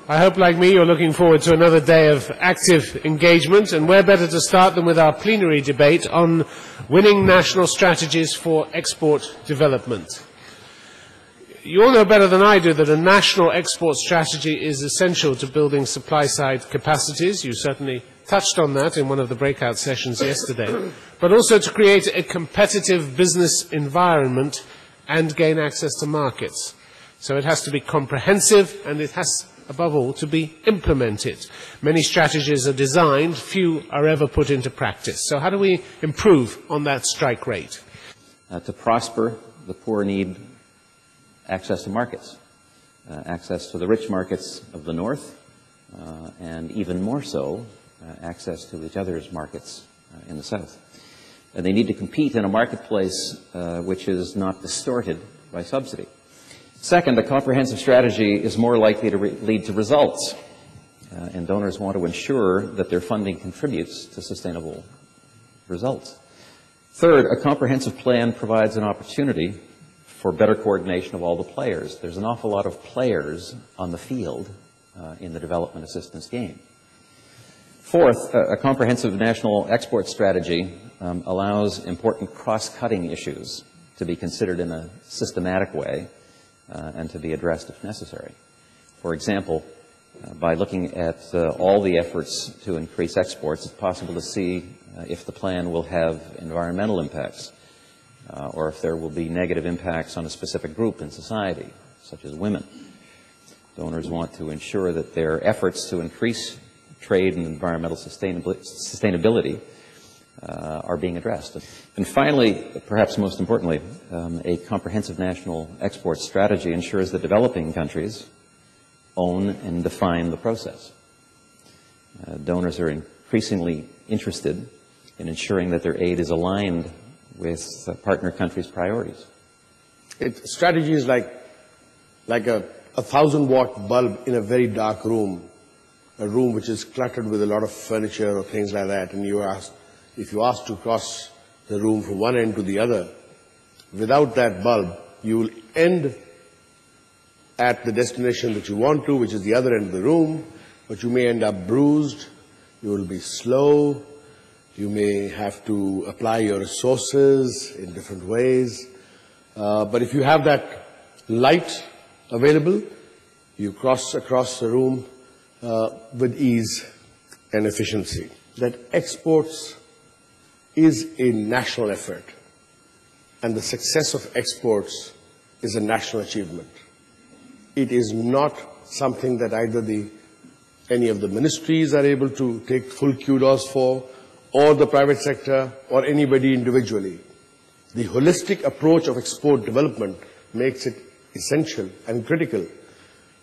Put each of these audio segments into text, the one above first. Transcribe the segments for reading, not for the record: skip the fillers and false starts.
I hope, like me, you're looking forward to another day of active engagement, and where better to start than with our plenary debate on winning national strategies for export development. You all know better than I do that a national export strategy is essential to building supply-side capacities. You certainly touched on that in one of the breakout sessions yesterday, but also to create a competitive business environment and gain access to markets. So it has to be comprehensive, and it has, above all, to be implemented. Many strategies are designed, few are ever put into practice. So how do we improve on that strike rate? To prosper, the poor need access to markets, access to the rich markets of the North, and even more so, access to each other's markets in the South. And they need to compete in a marketplace which is not distorted by subsidy. Second, a comprehensive strategy is more likely to lead to results, and donors want to ensure that their funding contributes to sustainable results. Third, a comprehensive plan provides an opportunity for better coordination of all the players. There's an awful lot of players on the field in the development assistance game. Fourth, a comprehensive national export strategy allows important cross-cutting issues to be considered in a systematic way and to be addressed if necessary. For example, by looking at all the efforts to increase exports, it's possible to see if the plan will have environmental impacts or if there will be negative impacts on a specific group in society, such as women. Donors want to ensure that their efforts to increase trade and environmental sustainability are being addressed. And finally, perhaps most importantly, a comprehensive national export strategy ensures that developing countries own and define the process. Donors are increasingly interested in ensuring that their aid is aligned with partner countries' priorities. Strategy is like a 1,000-watt bulb in a very dark room, a room which is cluttered with a lot of furniture or things like that, and if you ask to cross the room from one end to the other, without that bulb, you will end at the destination that you want to, which is the other end of the room, but you may end up bruised, you will be slow, you may have to apply your resources in different ways. But if you have that light available, you cross across the room with ease and efficiency. That exports is a national effort, and the success of exports is a national achievement. It is not something that either any of the ministries are able to take full kudos for, or the private sector, or anybody individually. The holistic approach of export development makes it essential and critical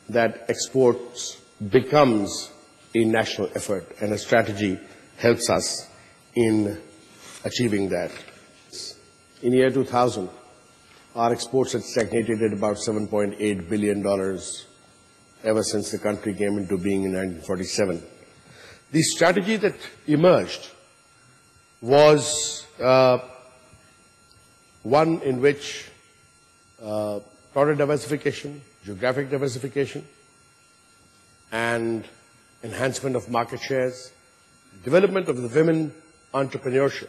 that exports becomes a national effort, and a strategy helps us in achieving that. In the year 2000, our exports had stagnated at about $7.8 billion ever since the country came into being in 1947. The strategy that emerged was one in which product diversification, geographic diversification, and enhancement of market shares, development of the women entrepreneurship.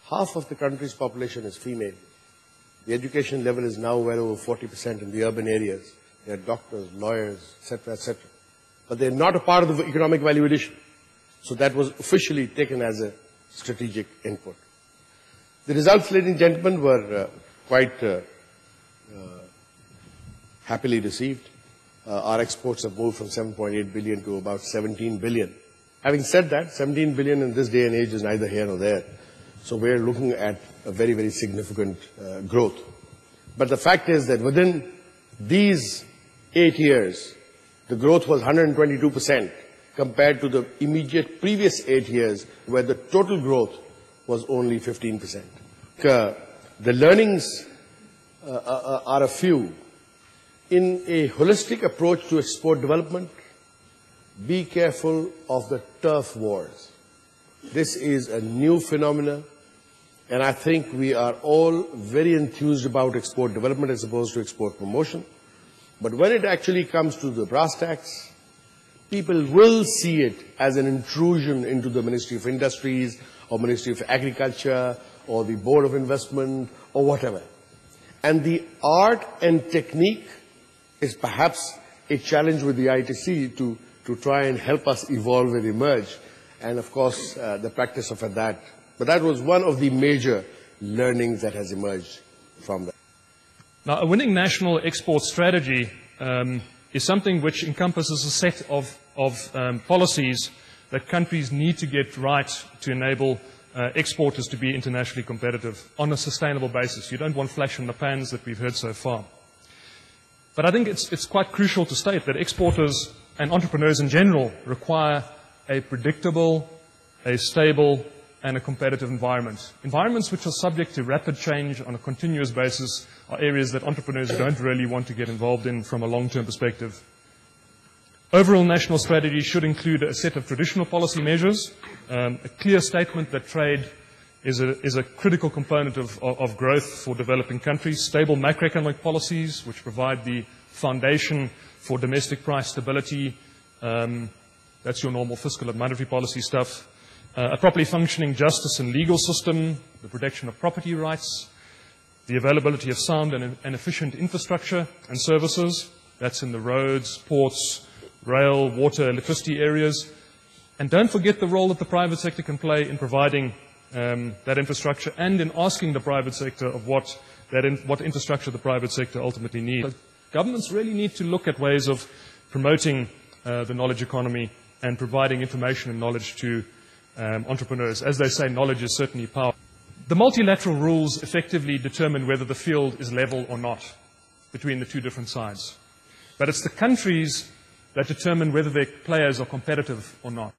Half of the country's population is female. The education level is now well over 40% in the urban areas. They are doctors, lawyers, etc., etc. But they are not a part of the economic value addition. So that was officially taken as a strategic input. The results, ladies and gentlemen, were quite happily received. Our exports have moved from 7.8 billion to about 17 billion. Having said that, 17 billion in this day and age is neither here nor there. So we're looking at a very, very significant growth. But the fact is that within these 8 years, the growth was 122% compared to the immediate previous 8 years, where the total growth was only 15%. The learnings are a few. In a holistic approach to export development, be careful of the turf wars. This is a new phenomenon, and I think we are all very enthused about export development as opposed to export promotion. But when it actually comes to the brass tacks, people will see it as an intrusion into the Ministry of Industries or Ministry of Agriculture or the Board of Investment or whatever. And the art and technique is perhaps a challenge with the ITC to try and help us evolve and emerge. And of course, the practice of that. But that was one of the major learnings that has emerged from that. Now, a winning national export strategy is something which encompasses a set of policies that countries need to get right to enable exporters to be internationally competitive on a sustainable basis. You don't want flash in the pans that we've heard so far. But I think it's quite crucial to state that exporters and entrepreneurs in general require a predictable, a stable, and a competitive environment. Environments which are subject to rapid change on a continuous basis are areas that entrepreneurs don't really want to get involved in from a long-term perspective. Overall national strategy should include a set of traditional policy measures, a clear statement that trade is a critical component of growth for developing countries, stable macroeconomic policies which provide the foundation for domestic price stability. That's your normal fiscal and monetary policy stuff. A properly functioning justice and legal system, the protection of property rights, the availability of sound and efficient infrastructure and services. That's in the roads, ports, rail, water, electricity areas. And don't forget the role that the private sector can play in providing that infrastructure and in asking the private sector of what infrastructure the private sector ultimately needs. Governments really need to look at ways of promoting the knowledge economy and providing information and knowledge to entrepreneurs. As they say, knowledge is certainly power. The multilateral rules effectively determine whether the field is level or not between the two different sides. But it's the countries that determine whether their players are competitive or not.